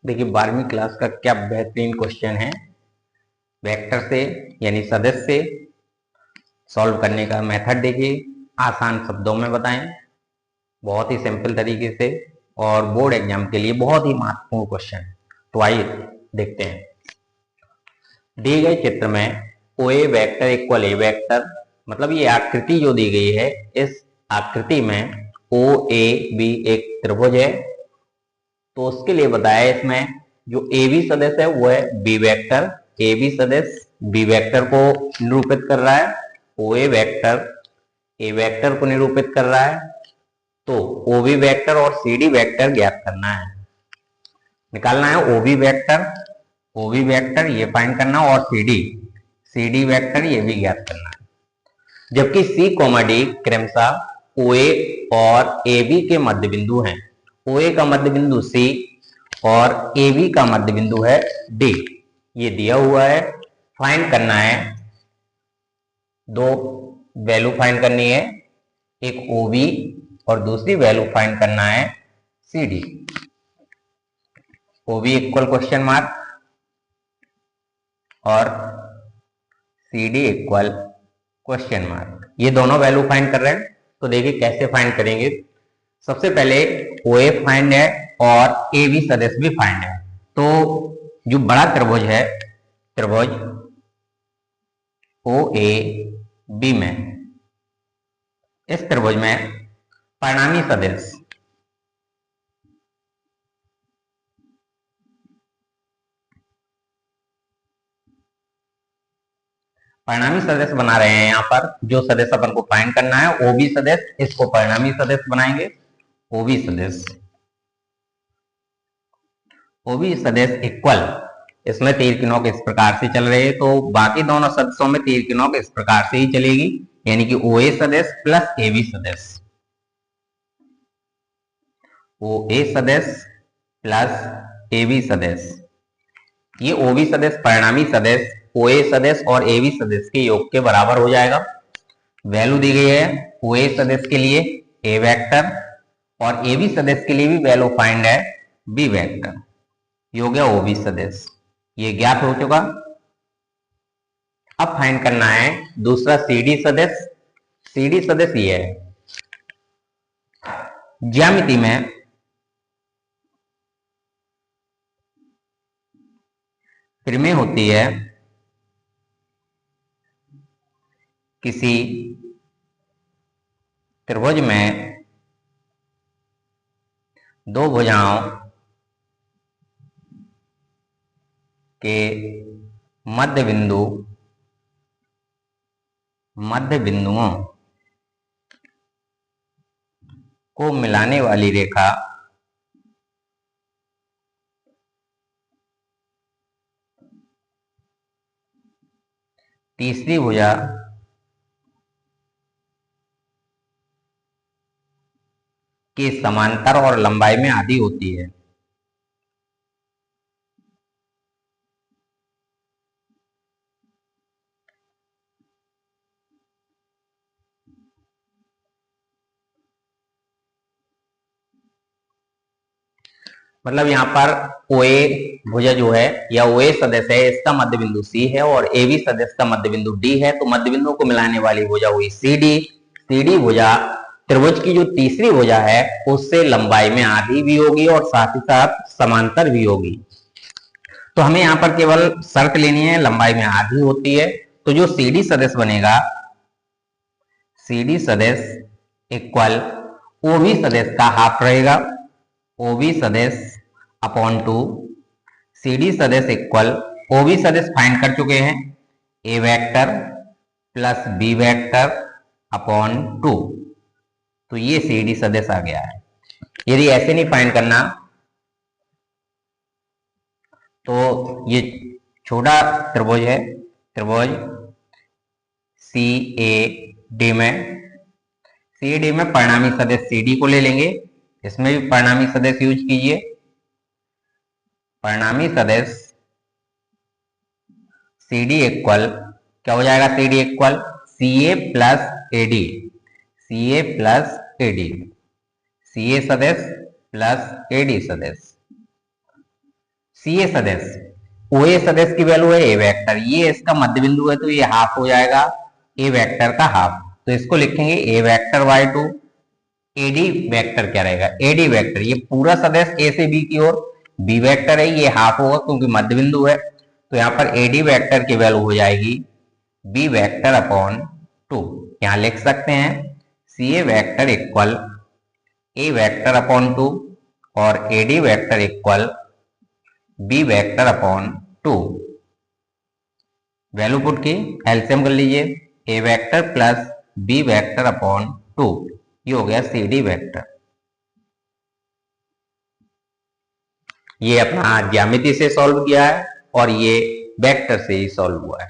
देखिए 12वीं क्लास का क्या बेहतरीन क्वेश्चन है। वेक्टर से यानी सदिश से सॉल्व करने का मेथड देखिए, आसान शब्दों में बताएं, बहुत ही सिंपल तरीके से, और बोर्ड एग्जाम के लिए बहुत ही महत्वपूर्ण क्वेश्चन है। तो आइए देखते हैं। दिए गए चित्र में ओ ए वैक्टर इक्वल ए वैक्टर, मतलब ये आकृति जो दी गई है, इस आकृति में ओ ए बी एक त्रिभुज है। तो उसके लिए बताया इसमें जो ए बी सदिश है वो है बी वेक्टर। ए बी सदिश बी वेक्टर को निरूपित कर रहा है, ओ ए वेक्टर ए वेक्टर को निरूपित कर रहा है। तो ओ बी वेक्टर और सी डी वेक्टर ज्ञात करना है, निकालना है। ओ बी वेक्टर ये फाइंड करना, और सी डी वेक्टर ये भी ज्ञात करना है। जबकि सी कोमा डी क्रमशः ओ ए और ए बी के मध्य बिंदु हैं। ओ ए का मध्य बिंदु सी और ए बी का मध्य बिंदु है डी, ये दिया हुआ है। फाइंड करना है, दो वैल्यू फाइंड करनी है, एक ओ बी और दूसरी वैल्यू फाइंड करना है C D. O B equal question mark और C D equal question mark, ये दोनों वैल्यू फाइंड कर रहे हैं। तो देखिए कैसे फाइंड करेंगे। सबसे पहले ओ ए फाइंड है और ए बी सदिश भी फाइंड है। तो जो बड़ा त्रिभुज है, त्रिभुज ओ ए बी में, इस त्रिभुज में परिणामी सदिश बना रहे हैं। यहाँ पर जो सदिश अपन को फाइंड करना है ओ बी सदिश, इसको परिणामी सदिश बनाएंगे। ओ बी सदिश इक्वल, इसमें तीर की नोक इस प्रकार से चल रही है, तो बाकी दोनों सदिशों में तीर की नोक इस प्रकार से ही चलेगी, यानी कि ओ ए सदिश प्लस ए बी सदिश, ओ ए सदिश प्लस ए बी सदिश। ये ओ बी सदिश परिणामी सदिश ओ ए सदिश और ए बी सदिश के योग के बराबर हो जाएगा। वैल्यू दी गई है ओ ए सदिश के लिए ए वेक्टर और ए बी सदिश के लिए भी वैल्यू फाइंड है बी वेक्टर, ये हो गया ओ बी सदिश, ये ज्ञात हो चुका। अब फाइंड करना है दूसरा सी डी सदिश। सी डी सदिश ये है, ज्यामिति में त्रिमेय होती है किसी त्रिभुज में दो भुजाओं के मध्य बिंदुओं को मिलाने वाली रेखा तीसरी भुजा के समांतर और लंबाई में आधी होती है। मतलब यहाँ पर ओ ए भुजा जो है या ओ ए सदिश है, इसका मध्य बिंदु सी है और ए बी सदिश का मध्य बिंदु डी है, तो मध्य बिंदु को मिलाने वाली भुजा हुई सी डी। सी डी भुजा त्रिभुज की जो तीसरी भुजा है उससे लंबाई में आधी भी होगी और साथ ही साथ समांतर भी होगी। तो हमें यहाँ पर केवल शर्त लेनी है, लंबाई में आधी होती है। तो जो सी डी सदिश बनेगा, सी डी सदिश इक्वल ओ बी सदिश का हाफ रहेगा, ओ बी सदिश अपॉन टू सी डी सदिश इक्वल, ओ बी सदिश फाइंड कर चुके हैं, A vector plus B vector upon two, तो ये सी डी सदिश आ गया है। यदि ऐसे नहीं फाइंड करना तो ये छोटा त्रिभुज है, त्रिभुज सी ए डी में परिणामी सदिश सी डी को ले लेंगे, इसमें भी परिणामी सदिश यूज कीजिए। परिणामी सदिश सी डी इक्वल क्या हो जाएगा, C D equal C A plus A D, C A plus A D, C A सदिश प्लस ए डी सदिश। सी ए सदस्य, ओ ए सदस्य की वैल्यू है ए वेक्टर, ये इसका मध्य बिंदु है तो ये हाफ हो जाएगा ए वेक्टर का हाफ, तो इसको लिखेंगे ए वेक्टर बाय 2। एडी वेक्टर क्या रहेगा, एडी वेक्टर, ये पूरा सदस्य ए से बी की ओर, बी वेक्टर है ये हाफ होगा क्योंकि मध्य बिंदु है, तो यहाँ पर एडी वेक्टर की वैल्यू हो जाएगी बी वेक्टर अपॉन 2। यहाँ लिख सकते हैं C A vector equal A vector upon 2 और AD vector equal B vector upon 2। Value put की एलसीएम कर लीजिए, A vector plus B vector upon 2, ये हो गया सी डी वेक्टर। ये अपना ज्यामिति से सॉल्व किया है और ये वेक्टर से ही सॉल्व हुआ है।